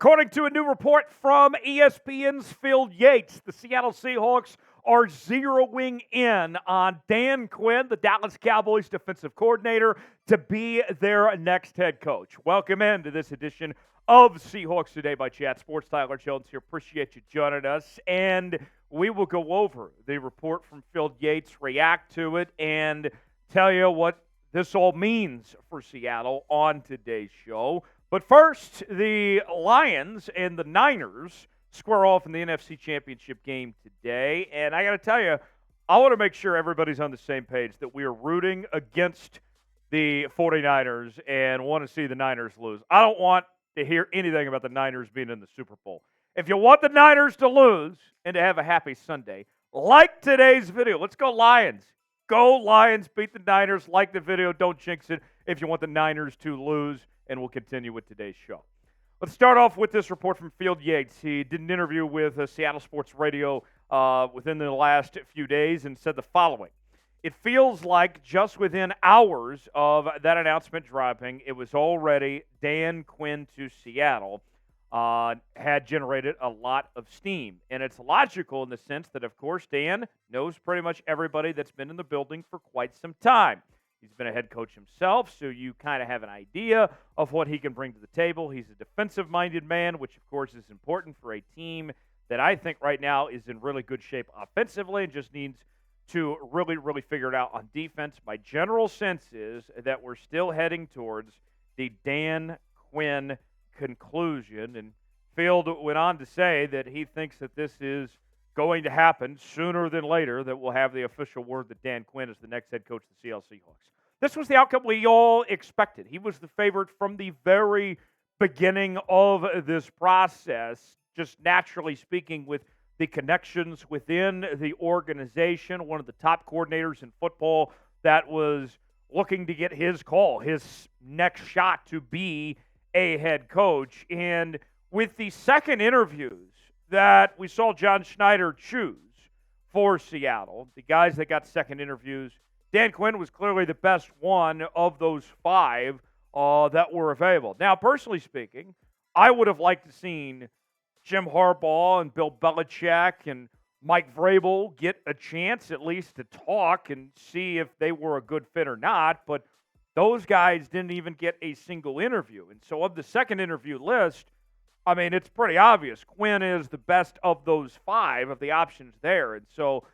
According to a new report from ESPN's Phil Yates, the Seattle Seahawks are zeroing in on Dan Quinn, the Dallas Cowboys defensive coordinator, to be their next head coach. Welcome into this edition of Seahawks Today by Chat Sports. Tyler Jones here. Appreciate you joining us. And we will go over the report from Phil Yates, react to it, and tell you what this all means for Seattle on today's show. But first, the Lions and the Niners square off in the NFC Championship game today. And I got to tell you, I want to make sure everybody's on the same page that we are rooting against the 49ers and want to see the Niners lose. I don't want to hear anything about the Niners being in the Super Bowl. If you want the Niners to lose and to have a happy Sunday, like today's video. Let's go Lions. Go Lions, beat the Niners. Like the video, don't jinx it if you want the Niners to lose. And we'll continue with today's show. Let's start off with this report from Phil Yates. He did an interview with Seattle Sports Radio within the last few days and said the following. It feels like just within hours of that announcement dropping, it was already Dan Quinn to Seattle had generated a lot of steam. And it's logical in the sense that, of course, Dan knows pretty much everybody that's been in the building for quite some time. He's been a head coach himself, so you kind of have an idea of what he can bring to the table. He's a defensive-minded man, which, of course, is important for a team that I think right now is in really good shape offensively and just needs to really, really figure it out on defense. My general sense is that we're still heading towards the Dan Quinn conclusion, and Field went on to say that he thinks that this is going to happen sooner than later, that we'll have the official word that Dan Quinn is the next head coach of the Seattle Seahawks. This was the outcome we all expected. He was the favorite from the very beginning of this process, just naturally speaking, with the connections within the organization, one of the top coordinators in football that was looking to get his call, his next shot to be a head coach. And with the second interviews that we saw John Schneider choose for Seattle, the guys that got second interviews, Dan Quinn was clearly the best one of those five that were available. Now, personally speaking, I would have liked to seen Jim Harbaugh and Bill Belichick and Mike Vrabel get a chance at least to talk and see if they were a good fit or not, but those guys didn't even get a single interview. And so of the second interview list, I mean, it's pretty obvious. Quinn is the best of those five of the options there. And so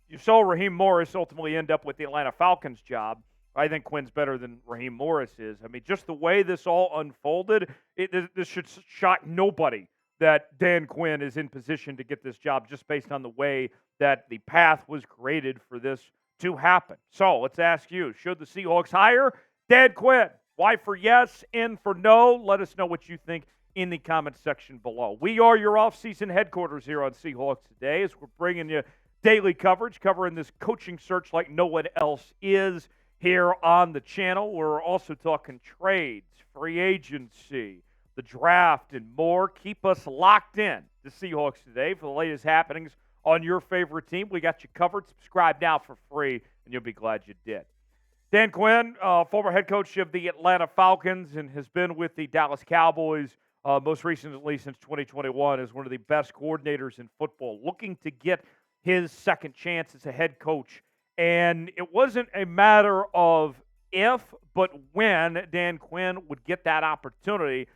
you saw Raheem Morris ultimately end up with the Atlanta Falcons job. I think Quinn's better than Raheem Morris is. I mean, just the way this all unfolded, this should shock nobody that Dan Quinn is in position to get this job just based on the way that the path was created for this to happen. So let's ask you, should the Seahawks hire Dan Quinn? Y for yes, N for no. Let us know what you think in the comments section below. We are your off-season headquarters here on Seahawks Today as we're bringing you daily coverage, covering this coaching search like no one else is here on the channel. We're also talking trades, free agency, the draft, and more. Keep us locked in to Seahawks Today for the latest happenings on your favorite team. We got you covered. Subscribe now for free, and you'll be glad you did. Dan Quinn, former head coach of the Atlanta Falcons and has been with the Dallas Cowboys most recently since 2021 as one of the best coordinators in football, looking to get his second chance as a head coach. And it wasn't a matter of if, but when Dan Quinn would get that opportunity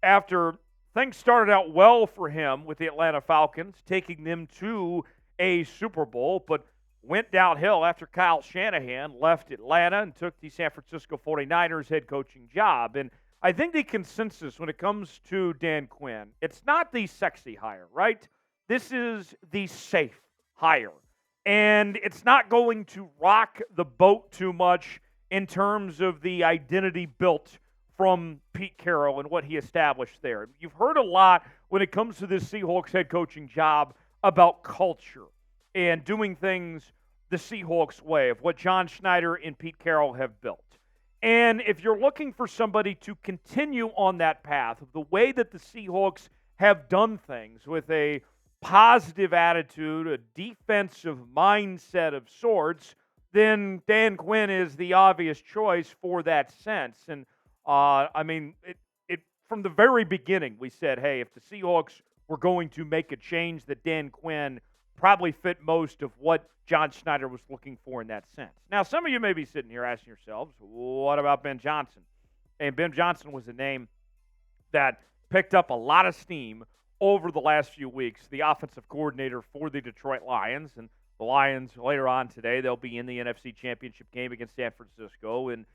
after things started out well for him with the Atlanta Falcons, taking them to a Super Bowl, but went downhill after Kyle Shanahan left Atlanta and took the San Francisco 49ers head coaching job. And I think the consensus when it comes to Dan Quinn, it's not the sexy hire, right? This is the safe hire. And it's not going to rock the boat too much in terms of the identity built from Pete Carroll and what he established there. You've heard a lot when it comes to this Seahawks head coaching job about culture and doing things the Seahawks way of what John Schneider and Pete Carroll have built. And if you're looking for somebody to continue on that path of the way that the Seahawks have done things with a positive attitude, a defensive mindset of sorts, then Dan Quinn is the obvious choice for that sense. And, I mean, it from the very beginning, we said, hey, if the Seahawks were going to make a change, that Dan Quinn probably fit most of what John Schneider was looking for in that sense. Now, some of you may be sitting here asking yourselves, what about Ben Johnson? And Ben Johnson was a name that picked up a lot of steam over the last few weeks, the offensive coordinator for the Detroit Lions. And the Lions, later on today, they'll be in the NFC Championship game against San Francisco. And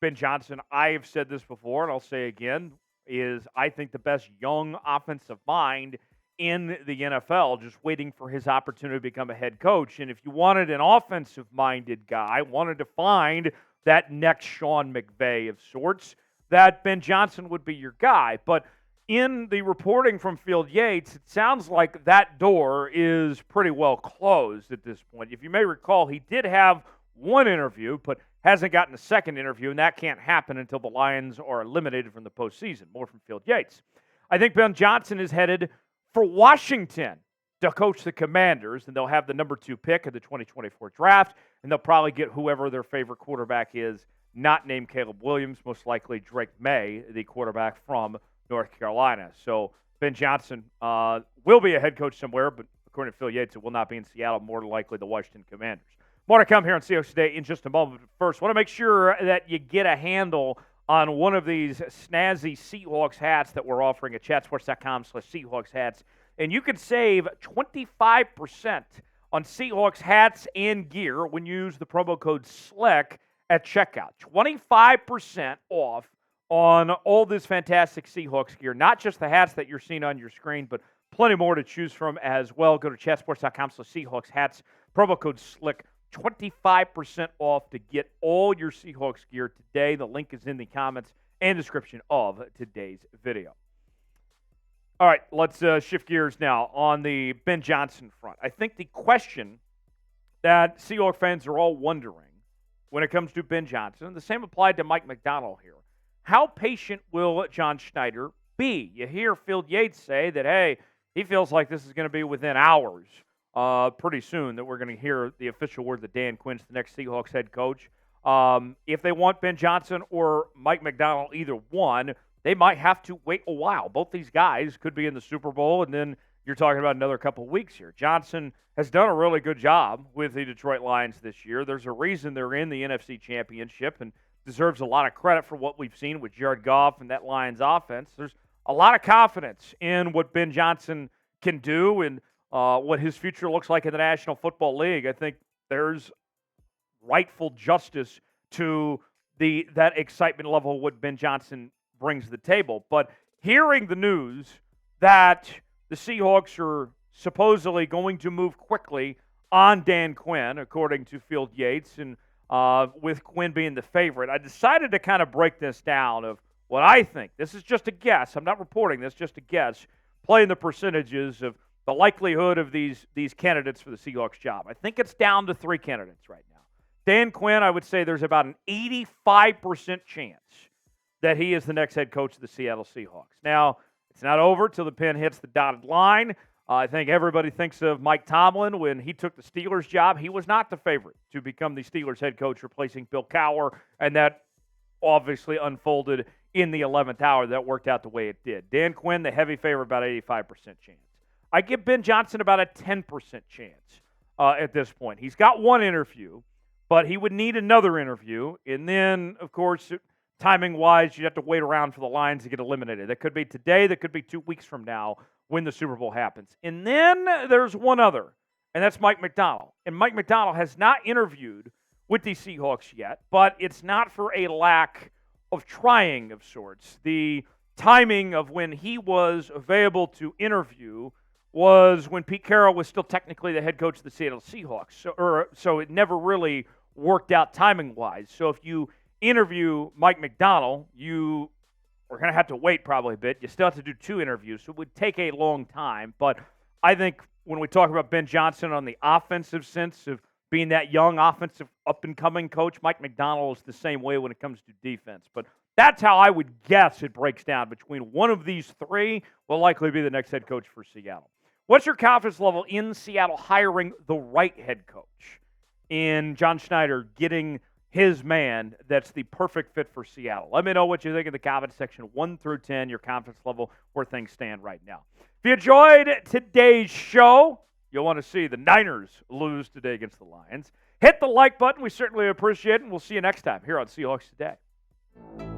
Ben Johnson, I have said this before, and I'll say again, is I think the best young offensive mind in the NFL, just waiting for his opportunity to become a head coach. And if you wanted an offensive-minded guy, wanted to find that next Sean McVay of sorts, that Ben Johnson would be your guy. But in the reporting from Field Yates, it sounds like that door is pretty well closed at this point. If you may recall, he did have one interview, but hasn't gotten a second interview, and that can't happen until the Lions are eliminated from the postseason. More from Field Yates. I think Ben Johnson is headed for Washington to coach the Commanders, and they'll have the number 2 pick of the 2024 draft, and they'll probably get whoever their favorite quarterback is, not named Caleb Williams, most likely Drake May, the quarterback from North Carolina. So Ben Johnson will be a head coach somewhere, but according to Phil Yates, it will not be in Seattle, more than likely the Washington Commanders. More to come here on Seahawks Today in just a moment. But first, I want to make sure that you get a handle on one of these snazzy Seahawks hats that we're offering at chatsports.com/Seahawks hats. And you can save 25% on Seahawks hats and gear when you use the promo code SLECK at checkout. 25% off on all this fantastic Seahawks gear, not just the hats that you're seeing on your screen, but plenty more to choose from as well. Go to chatsports.com/Seahawks hats, promo code SLICK, 25% off to get all your Seahawks gear today. The link is in the comments and description of today's video. All right, let's shift gears now on the Ben Johnson front. I think the question that Seahawks fans are all wondering when it comes to Ben Johnson, and the same applied to Mike Macdonald here, how patient will John Schneider be? You hear Phil Yates say that, hey, he feels like this is going to be within hours pretty soon that we're going to hear the official word that Dan Quinn's the next Seahawks head coach. If they want Ben Johnson or Mike Macdonald, either one, they might have to wait a while. Both these guys could be in the Super Bowl, and then you're talking about another couple of weeks here. Johnson has done a really good job with the Detroit Lions this year. There's a reason they're in the NFC Championship and deserves a lot of credit for what we've seen with Jared Goff and that Lions offense. There's a lot of confidence in what Ben Johnson can do and what his future looks like in the National Football League. I think there's rightful justice to that excitement level what Ben Johnson brings to the table. But hearing the news that the Seahawks are supposedly going to move quickly on Dan Quinn, according to Field Yates, and with Quinn being the favorite, I decided to kind of break this down of what I think. This is just a guess. I'm not reporting this, just a guess. Playing the percentages of the likelihood of these candidates for the Seahawks job. I think it's down to 3 candidates right now. Dan Quinn, I would say there's about an 85% chance that he is the next head coach of the Seattle Seahawks. Now, it's not over till the pen hits the dotted line. I think everybody thinks of Mike Tomlin when he took the Steelers job. He was not the favorite to become the Steelers head coach, replacing Bill Cowher, and that obviously unfolded in the 11th hour. That worked out the way it did. Dan Quinn, the heavy favorite, about 85% chance. I give Ben Johnson about a 10% chance at this point. He's got one interview, but he would need another interview. And then, of course, timing-wise, you'd have to wait around for the Lions to get eliminated. That could be today. That could be 2 weeks from now when the Super Bowl happens. And then there's one other, and that's Mike Macdonald. And Mike Macdonald has not interviewed with the Seahawks yet, but it's not for a lack of trying of sorts. The timing of when he was available to interview was when Pete Carroll was still technically the head coach of the Seattle Seahawks. So it never really worked out timing-wise. So if you interview Mike Macdonald, you are going to have to wait probably a bit. You still have to do 2 interviews, so it would take a long time. But I think when we talk about Ben Johnson on the offensive sense of being that young offensive up-and-coming coach, Mike Macdonald is the same way when it comes to defense. But that's how I would guess it breaks down. Between one of these 3 will likely be the next head coach for Seattle. What's your confidence level in Seattle hiring the right head coach? In John Schneider getting his man that's the perfect fit for Seattle. Let me know what you think in the comment section, 1 through 10, your confidence level, where things stand right now. If you enjoyed today's show, you'll want to see the Niners lose today against the Lions. Hit the like button. We certainly appreciate it, and we'll see you next time here on Seahawks Today.